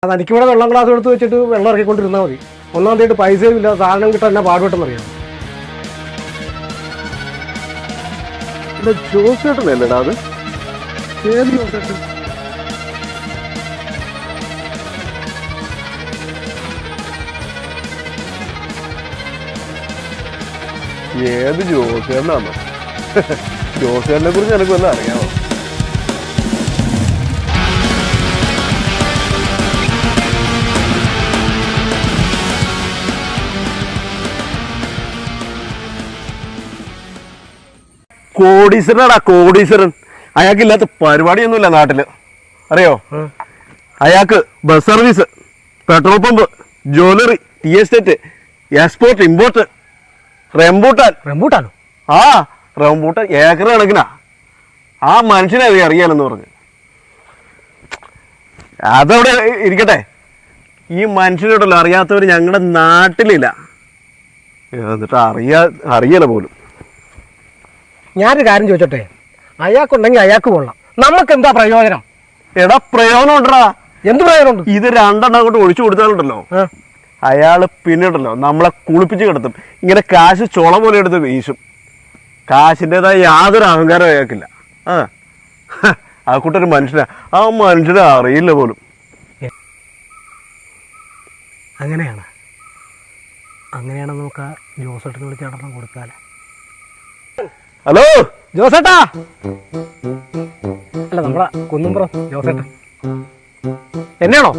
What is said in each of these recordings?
തനിക്കിവിടെ വെള്ളം ഗ്ലാസ് എടുത്ത് വെച്ചിട്ട് വെള്ളം ഇറക്കിക്കൊണ്ടിരുന്നാൽ മതി. ഒന്നാം തീയതി പൈസയും ഇല്ല, സാധനം കിട്ടാൻ എന്നെ പാടുപെട്ടെന്നറിയാം. ജോസേട്ടനല്ലേടാ അത്? ഏത് ജോസേട്ടൻ? ഏത് ജോസേട്ടനാണോ? ജോസേട്ടനെ കുറിച്ച് എനിക്ക് വല്ല അറിയാമോ? കോടീശ്വരനാടാ, കോടീശ്വരൻ. അയാൾക്കില്ലാത്ത പരിപാടിയൊന്നുമില്ല നാട്ടില്, അറിയോ? അയാൾക്ക് bus service, petrol pump, jewellery, tea estate, export, import, റംബൂട്ടാനോ? ആ റംബൂട്ടാൻ ഏക്കർ കണക്കിനാ. ആ മനുഷ്യനെ അറിയാലെന്ന് പറഞ്ഞു. അതവിടെ ഇരിക്കട്ടെ. ഈ മനുഷ്യനോടല്ലോ അറിയാത്തവർ ഞങ്ങളുടെ നാട്ടിലില്ല. എന്നിട്ട് അറിയല പോലും. ഞാനൊരു കാര്യം ചോദിച്ചോട്ടെ, അയാൾക്കുണ്ടെങ്കിൽ അയാൾക്ക് കൊള്ളാം, നമുക്ക് എന്താ പ്രയോജനം? എടാ പ്രയോജനം ഉണ്ടടാ. എന്ത് പ്രയോജനമുണ്ട്? ഇത് രണ്ടെണ്ണം കൊണ്ട് ഒഴിച്ചു കൊടുത്താലുണ്ടല്ലോ, അയാള് പിന്നീടല്ലോ നമ്മളെ കുളിപ്പിച്ച് കിടത്തും. ഇങ്ങനെ കാശ് ചുള പോലെ എടുത്ത് വീശും. കാശിൻ്റെതായ യാതൊരു അഹങ്കാരം അയാൾക്കില്ല. ആ കൂട്ടൊരു മനുഷ്യനാ. ആ മനുഷ്യനെ അറിയില്ല പോലും. അങ്ങനെയാണ് നമുക്ക് ആ ജോസേട്ടനെ വിളിച്ച് നടണം കൊടുത്താലേ. ഹലോ ജോസേട്ടാ. അല്ല, നമ്മളെ കുന്നുംപുറം ജോസേട്ടൻ എന്നെയാണോ?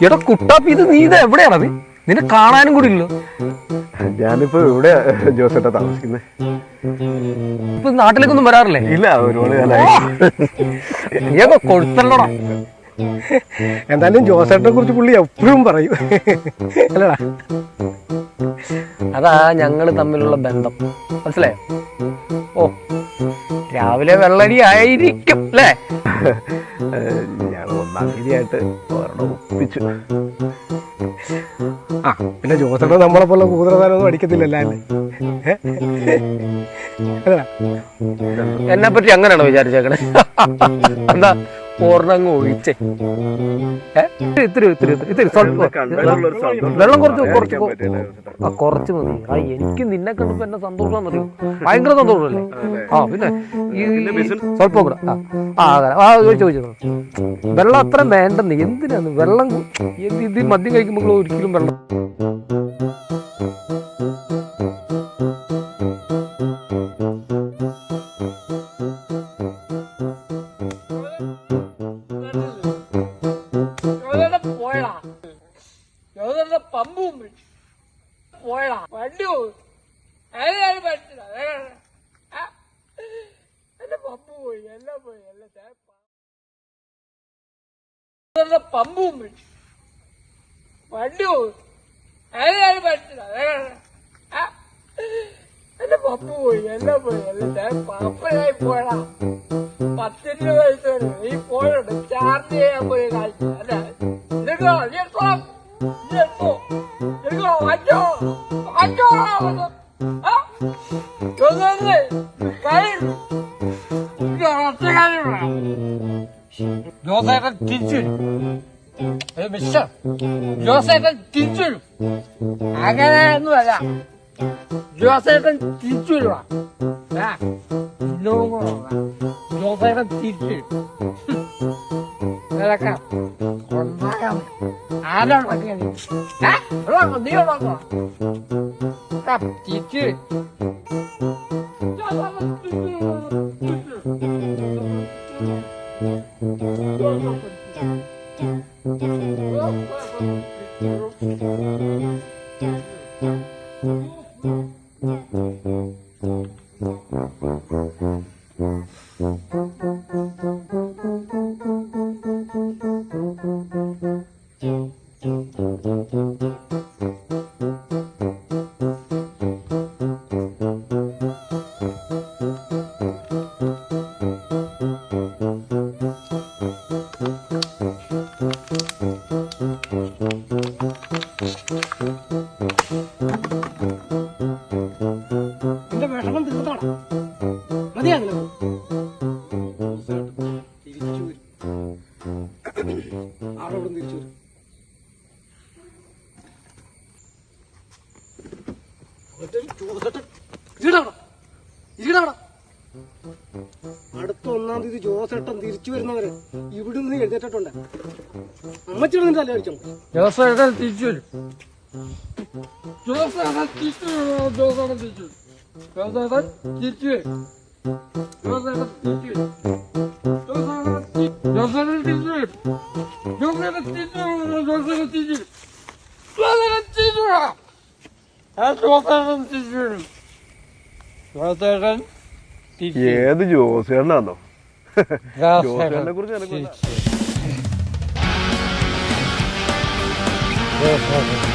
എടാ കുട്ടാപ്പി, ഇത് നീ ഇത് എവിടെയാണത്? നിന്നെ കാണാനും കൂടി ഇല്ലോ. ഞാനിപ്പോ ഇവിടെ ജോസേട്ടാ താമസിക്കുന്നത്. ഇപ്പൊ നാട്ടിലേക്കൊന്നും വരാറില്ലേ? ഇല്ല, ഒരുപാട് കാലമായി. നീയൊക്കെ കൊടുത്തല്ലോടാ. എന്തായാലും ജോസേട്ടനെ കുറിച്ച് പുള്ളി എപ്പോഴും പറയും, അല്ലടാ? അതാ ഞങ്ങൾ തമ്മിലുള്ള ബന്ധം, മനസ്സിലായോ? ഓ, രാവിലെ വെള്ളരി ആയിരിക്കും അല്ലേ? ഞാൻ ഒന്നാം തീയതിയായിട്ട് ഒപ്പിച്ചു. ആ പിന്നെ ജോസേട്ടൻ നമ്മളെ പോലെ കൂതറതാനൊന്നും അടിക്കത്തില്ലല്ലേ? എന്നെ പറ്റി അങ്ങനെയാണോ വിചാരിച്ചേക്കണേ? എന്താ പൂർണ്ണങ്ങ് ഒഴിച്ചേ? ഇത്തിരി വെള്ളം കുറച്ച് മതി. ആ എനിക്ക് നിന്നെ കണ്ടപ്പോ എന്നെ സന്തോഷം അറിയോ? ഭയങ്കര സന്തോഷമല്ലേ? ആ പിന്നെ ഈ സ്വല്പം കൂടെ ചോദിച്ചു വെള്ളം അത്ര വേണ്ടെന്ന്. എന്തിനാണ് വെള്ളം? ഇത് മദ്യം കഴിക്കുമ്പോൾ ഒരിക്കലും വെള്ളം പമ്പും പോയടാ വണ്ടി എന്റെ പമ്പ് പോയി, എല്ലാം പോയി, എല്ലാം പമ്പും വണ്ടി പറ്റില്ല. എന്റെ പമ്പ് പോയി, എല്ലാം പോയി, പാപ്പനായി പോയടാ. 10 വയസ്സ് വരെ നീ പോയോണ്ട് ചാർജ് ചെയ്യാൻ പോയി കാഴ്ച അല്ലേ? ജോസേട്ടൻ തിരിച്ചു മിസ്റ്റർ ജോസേട്ടൻ തിരിച്ചു വരും. അങ്ങനെയൊന്നുമല്ല, ജോസേട്ടൻ തിരിച്ചു വരുവാ. ഇന്നോടും കൂടെ ജോസേട്ടൻ തിരിച്ചു വരും. ആരോടൊക്കെ നീ ഉള്ളോ തിരിച്ചു നിന്റെ വിഷമം തീർത്തോളാം. മതിയാ തിരിച്ചു വരും. ആളവിടെ തിരിച്ചു വരും. അടുത്ത 1-ാം തീയതി ജോസേട്ടൻ തിരിച്ചു വരുന്നവരെ ഇവിടുന്ന് എഴുന്നേറ്റിട്ടുണ്ട്. അമ്മച്ചി ഇവിടെ നിന്നല്ലേ അടിച്ചോ? ജോസേട്ടൻ തിരിച്ചു വരും. ജോസേട്ടൻ തിരിച്ചു വരും. ജോസേട്ടൻ തിരിച്ചു വരും. ജോസേട്ടൻ തിരിച്ചു വരും. ജോസേട്ടൻ തിരിച്ചു വരും. ജോസേട്ടൻ തിരിച്ചു വരും. ജോസേട്ടൻ തിരിച്ചു വരും. ജോസേട്ടൻ തിരിച്ചു വരും. ജോസേട്ടൻ തിരിച്ചു വരും. ജോസേട്ടൻ തിരിച്ചു വരും. ജോസേട്ടൻ ഏത് ജോസേട്ടനാണോ? ജോസേട്ടനെ കുറിച്ച് തിരിച്ചു വരും.